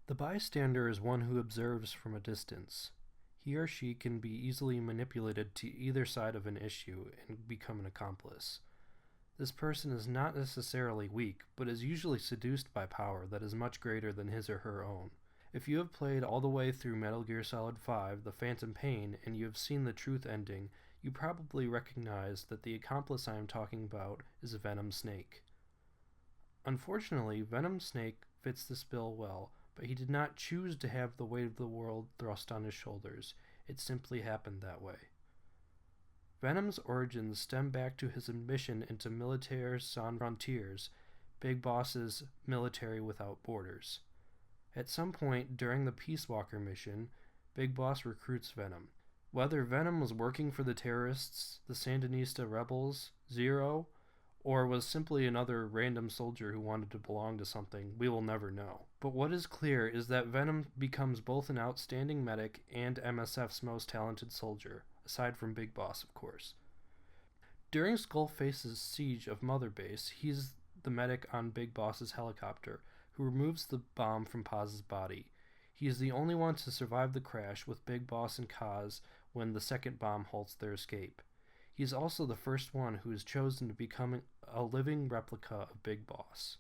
The bystander is one who observes from a distance. He or she can be easily manipulated to either side of an issue and become an accomplice. This person is not necessarily weak, but is usually seduced by power that is much greater than his or her own. If you have played all the way through Metal Gear Solid 5, The Phantom Pain, and you have seen the truth ending, you probably recognize that the accomplice I am talking about is Venom Snake. Unfortunately, Venom Snake fits this bill well, but he did not choose to have the weight of the world thrust on his shoulders. It simply happened that way. Venom's origins stem back to his admission into Militaires Sans Frontières, Big Boss's Military Without Borders. At some point during the Peace Walker mission, Big Boss recruits Venom. Whether Venom was working for the terrorists, the Sandinista rebels, Zero, or was simply another random soldier who wanted to belong to something, we will never know. But what is clear is that Venom becomes both an outstanding medic and MSF's most talented soldier, aside from Big Boss, of course. During Skullface's siege of Mother Base, he's the medic on Big Boss's helicopter, who removes the bomb from Paz's body. He is the only one to survive the crash with Big Boss and Kaz when the second bomb halts their escape. He is also the first one who is chosen to become a living replica of Big Boss.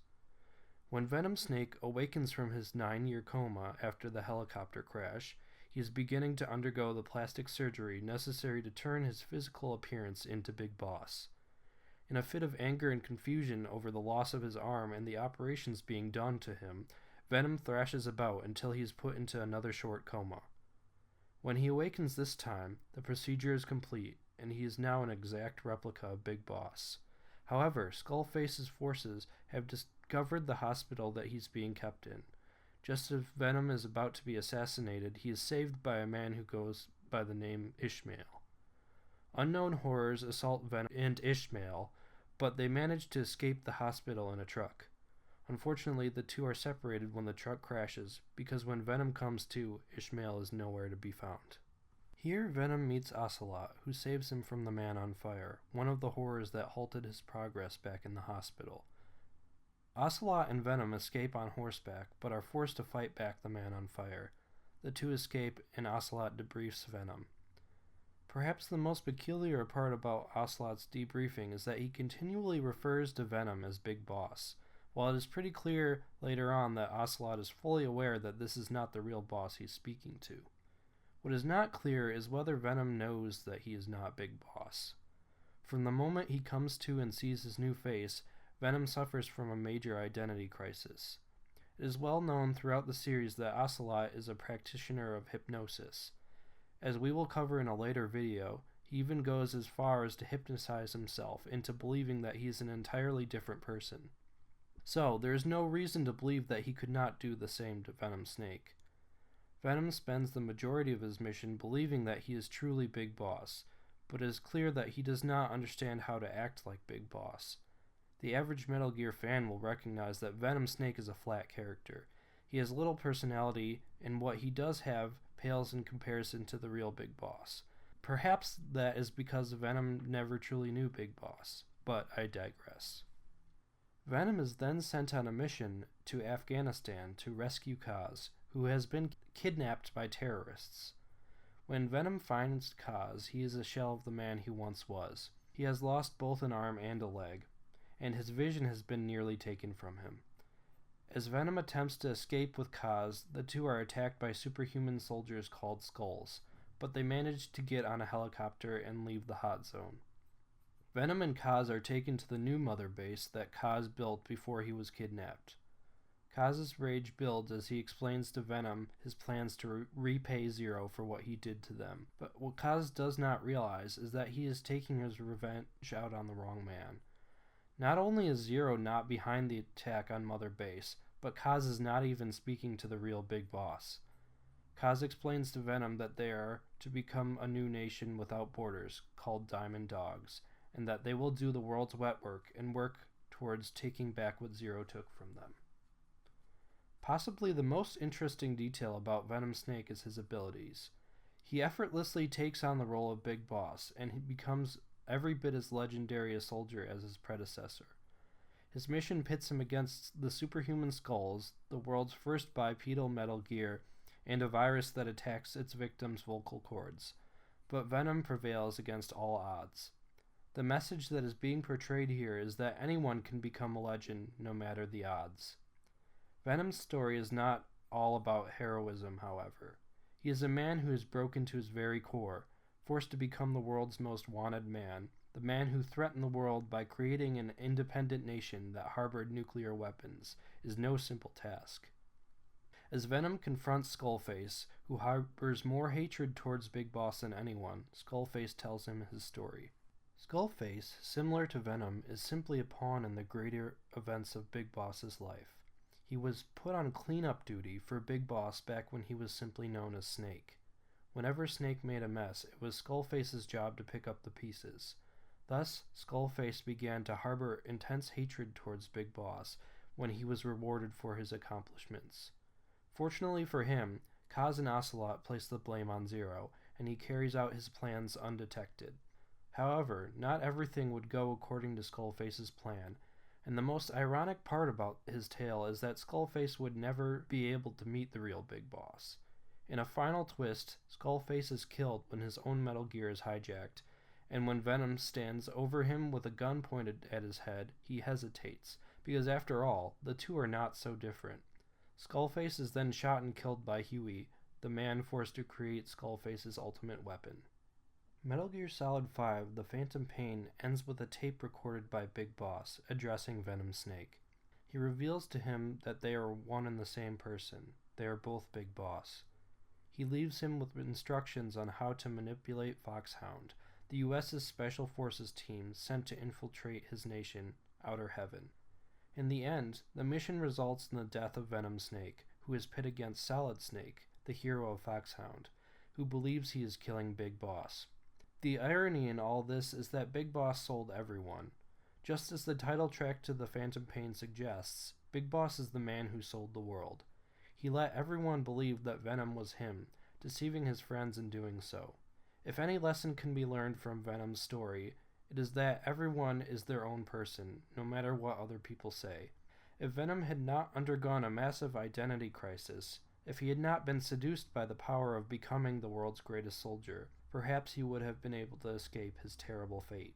When Venom Snake awakens from his 9-year coma after the helicopter crash, he is beginning to undergo the plastic surgery necessary to turn his physical appearance into Big Boss. In a fit of anger and confusion over the loss of his arm and the operations being done to him, Venom thrashes about until he is put into another short coma. When he awakens this time, the procedure is complete, and he is now an exact replica of Big Boss. However, Skullface's forces have discovered the hospital that he's being kept in. Just as Venom is about to be assassinated, he is saved by a man who goes by the name Ishmael. Unknown horrors assault Venom and Ishmael, but they manage to escape the hospital in a truck. Unfortunately, the two are separated when the truck crashes, because when Venom comes to, Ishmael is nowhere to be found. Here, Venom meets Ocelot, who saves him from the man on fire, one of the horrors that halted his progress back in the hospital. Ocelot and Venom escape on horseback, but are forced to fight back the man on fire. The two escape, and Ocelot debriefs Venom. Perhaps the most peculiar part about Ocelot's debriefing is that he continually refers to Venom as Big Boss, while it is pretty clear later on that Ocelot is fully aware that this is not the real boss he's speaking to. What is not clear is whether Venom knows that he is not Big Boss. From the moment he comes to and sees his new face, Venom suffers from a major identity crisis. It is well known throughout the series that Ocelot is a practitioner of hypnosis. As we will cover in a later video, he even goes as far as to hypnotize himself into believing that he is an entirely different person. So, there is no reason to believe that he could not do the same to Venom Snake. Venom spends the majority of his mission believing that he is truly Big Boss, but it is clear that he does not understand how to act like Big Boss. The average Metal Gear fan will recognize that Venom Snake is a flat character. He has little personality, and what he does have pales in comparison to the real Big Boss. Perhaps that is because Venom never truly knew Big Boss, but I digress. Venom is then sent on a mission to Afghanistan to rescue Kaz, who has been kidnapped by terrorists. When Venom finds Kaz, he is a shell of the man he once was. He has lost both an arm and a leg, and his vision has been nearly taken from him. As Venom attempts to escape with Kaz, the two are attacked by superhuman soldiers called Skulls, but they manage to get on a helicopter and leave the hot zone. Venom and Kaz are taken to the new Mother Base that Kaz built before he was kidnapped. Kaz's rage builds as he explains to Venom his plans to repay Zero for what he did to them. But what Kaz does not realize is that he is taking his revenge out on the wrong man. Not only is Zero not behind the attack on Mother Base, but Kaz is not even speaking to the real Big Boss. Kaz explains to Venom that they are to become a new nation without borders, called Diamond Dogs, and that they will do the world's wet work and work towards taking back what Zero took from them. Possibly the most interesting detail about Venom Snake is his abilities. He effortlessly takes on the role of Big Boss, and he becomes every bit as legendary a soldier as his predecessor. His mission pits him against the superhuman skulls, the world's first bipedal Metal Gear, and a virus that attacks its victims' vocal cords. But Venom prevails against all odds. The message that is being portrayed here is that anyone can become a legend, no matter the odds. Venom's story is not all about heroism, however. He is a man who is broken to his very core, forced to become the world's most wanted man, the man who threatened the world by creating an independent nation that harbored nuclear weapons, is no simple task. As Venom confronts Skullface, who harbors more hatred towards Big Boss than anyone, Skullface tells him his story. Skullface, similar to Venom, is simply a pawn in the greater events of Big Boss's life. He was put on cleanup duty for Big Boss back when he was simply known as Snake. Whenever Snake made a mess, it was Skullface's job to pick up the pieces. Thus, Skullface began to harbor intense hatred towards Big Boss when he was rewarded for his accomplishments. Fortunately for him, Kaz and Ocelot place the blame on Zero, and he carries out his plans undetected. However, not everything would go according to Skullface's plan, and the most ironic part about his tale is that Skullface would never be able to meet the real Big Boss. In a final twist, Skullface is killed when his own Metal Gear is hijacked, and when Venom stands over him with a gun pointed at his head, he hesitates, because after all, the two are not so different. Skullface is then shot and killed by Huey, the man forced to create Skullface's ultimate weapon. Metal Gear Solid 5: The Phantom Pain ends with a tape recorded by Big Boss, addressing Venom Snake. He reveals to him that they are one and the same person. They are both Big Boss. He leaves him with instructions on how to manipulate Foxhound, the U.S.'s Special Forces team sent to infiltrate his nation, Outer Heaven. In the end, the mission results in the death of Venom Snake, who is pit against Solid Snake, the hero of Foxhound, who believes he is killing Big Boss. The irony in all this is that Big Boss sold everyone. Just as the title track to The Phantom Pain suggests, Big Boss is the man who sold the world. He let everyone believe that Venom was him, deceiving his friends in doing so. If any lesson can be learned from Venom's story, it is that everyone is their own person, no matter what other people say. If Venom had not undergone a massive identity crisis, if he had not been seduced by the power of becoming the world's greatest soldier, perhaps he would have been able to escape his terrible fate.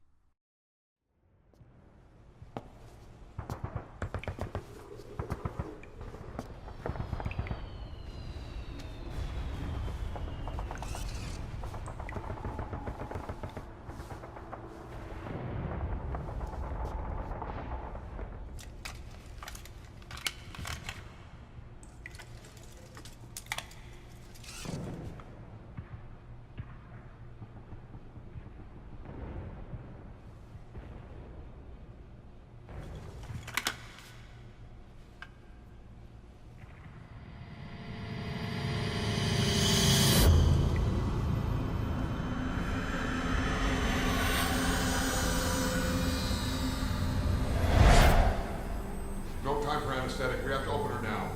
Time for anesthetic. We have to open her now.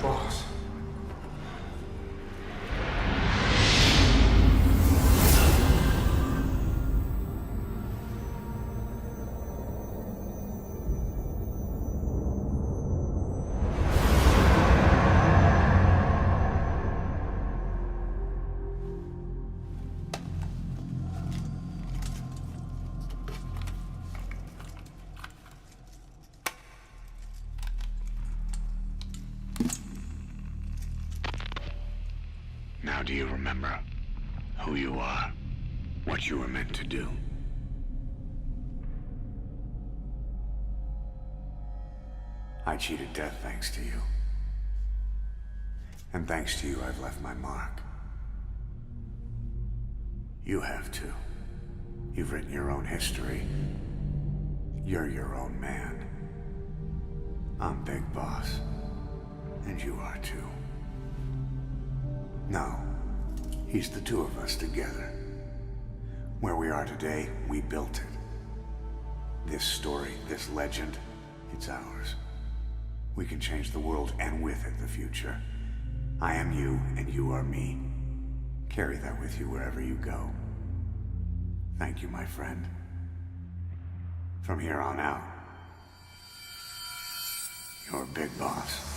Boss. Now do you remember who you are, what you were meant to do? I cheated death thanks to you. And thanks to you, I've left my mark. You have too. You've written your own history. You're your own man. I'm Big Boss. And you are too. No, he's the two of us together. Where we are today, we built it. This story, this legend, it's ours. We can change the world and with it the future. I am you and you are me. Carry that with you wherever you go. Thank you, my friend. From here on out, you're Big Boss.